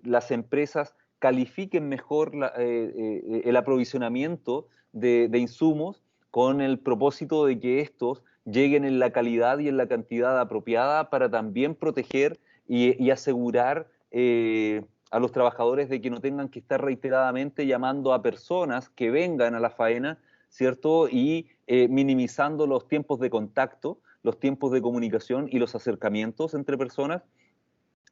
las empresas califiquen mejor el aprovisionamiento de insumos con el propósito de que estos lleguen en la calidad y en la cantidad apropiada para también proteger y asegurar a los trabajadores de que no tengan que estar reiteradamente llamando a personas que vengan a la faena, ¿cierto? Y minimizando los tiempos de contacto, los tiempos de comunicación y los acercamientos entre personas,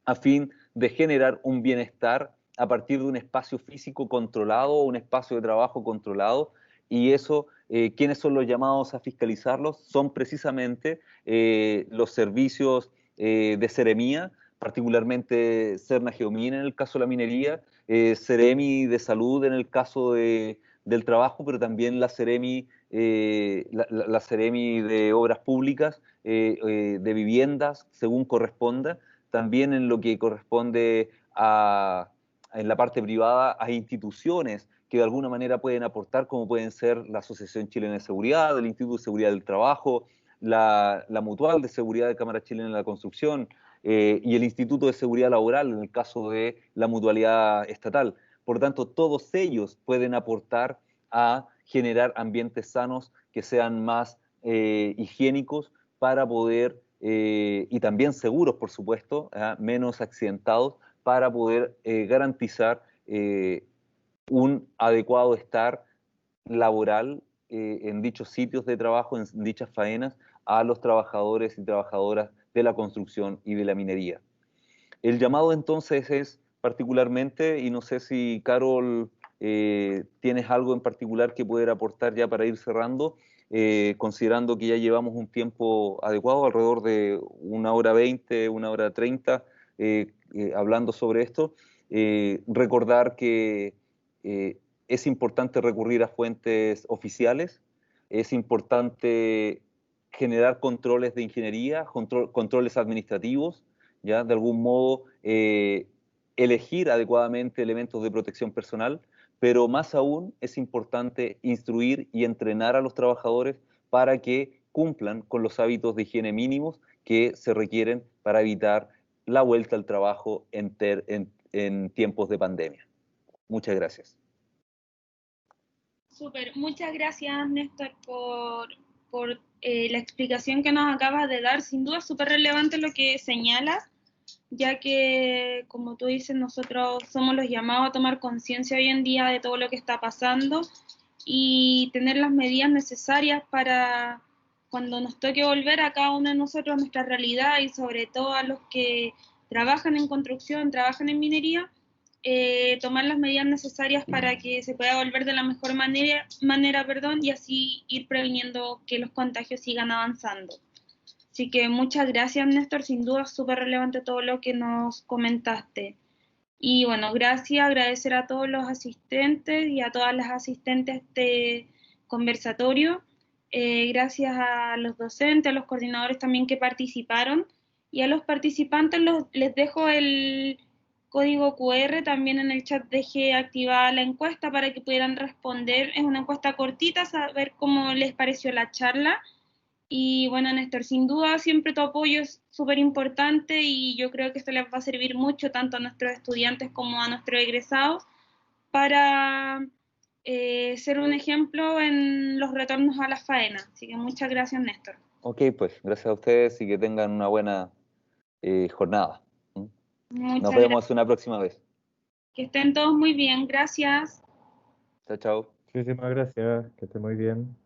a fin de generar un bienestar a partir de un espacio físico controlado, un espacio de trabajo controlado, y eso, ¿quiénes son los llamados a fiscalizarlos? Son precisamente los servicios de Seremía, particularmente Serna Geomina en el caso de la minería, Seremi de Salud en el caso del trabajo, pero también la Seremi, la Seremi de Obras Públicas, de Viviendas, según corresponda, también en lo que corresponde en la parte privada a instituciones que de alguna manera pueden aportar, como pueden ser la Asociación Chilena de Seguridad, el Instituto de Seguridad del Trabajo, la Mutual de Seguridad de Cámara Chilena de la Construcción y el Instituto de Seguridad Laboral en el caso de la mutualidad estatal. Por tanto, todos ellos pueden aportar a generar ambientes sanos que sean más higiénicos para poder y también seguros, por supuesto, menos accidentados, para poder garantizar un adecuado estar laboral en dichos sitios de trabajo, en dichas faenas, a los trabajadores y trabajadoras de la construcción y de la minería. El llamado entonces es particularmente, y no sé si Carol tienes algo en particular que poder aportar ya para ir cerrando, considerando que ya llevamos un tiempo adecuado, alrededor de 1 hora 20, 1 hora 30, hablando sobre esto, recordar que es importante recurrir a fuentes oficiales, es importante generar controles de ingeniería, controles administrativos, ¿ya? De algún modo elegir adecuadamente elementos de protección personal, pero más aún es importante instruir y entrenar a los trabajadores para que cumplan con los hábitos de higiene mínimos que se requieren para evitar la vuelta al trabajo en tiempos de pandemia. Muchas gracias. Súper, muchas gracias Néstor por la explicación que nos acabas de dar. Sin duda es súper relevante lo que señalas, ya que, como tú dices, nosotros somos los llamados a tomar conciencia hoy en día de todo lo que está pasando y tener las medidas necesarias para cuando nos toque volver a cada uno de nosotros a nuestra realidad y sobre todo a los que trabajan en construcción, trabajan en minería, tomar las medidas necesarias para que se pueda volver de la mejor manera, y así ir previniendo que los contagios sigan avanzando. Así que muchas gracias, Néstor, sin duda es súper relevante todo lo que nos comentaste. Y bueno, gracias, agradecer a todos los asistentes y a todas las asistentes de conversatorio. Gracias a los docentes, a los coordinadores también que participaron. Y a los participantes les dejo el código QR, también en el chat dejé activada la encuesta para que pudieran responder. Es una encuesta cortita, saber cómo les pareció la charla. Y bueno, Néstor, sin duda siempre tu apoyo es súper importante y yo creo que esto les va a servir mucho tanto a nuestros estudiantes como a nuestros egresados para ser un ejemplo en los retornos a la faena. Así que muchas gracias, Néstor. Ok, pues gracias a ustedes y que tengan una buena jornada. Nos vemos una próxima vez. Que estén todos muy bien, gracias. Chao, chao. Muchísimas gracias, que esté muy bien.